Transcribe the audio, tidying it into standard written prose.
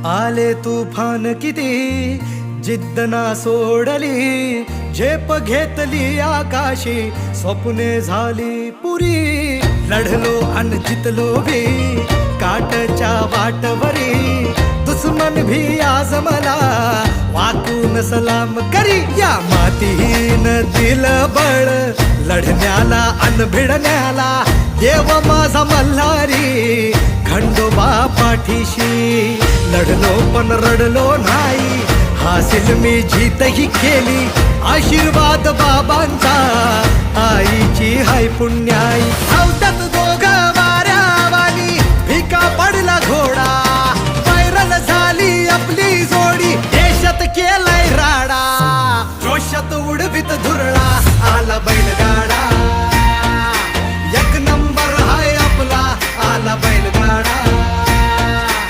आले तुफान किती जिद्द ना सोडली, झेप घेतली आकाशी, स्वप्ने झाली पुरी. लढलो अन जितलो भी काटच्या वाटवरी, दुश्मन भी आज मला वाकून सलाम करी. या मातीन दिलं बळ लढण्याला अन भिडण्याला, देव माझा मल्हारी खंडोबा पाठीशी. लढलो पण रडलो नाही, हासिल मी जीतही केली, आशीर्वाद बाबांचा आईची हाय पुण्याई. धावतात दोघं वाऱ्यावानी, फिका पडला घोडा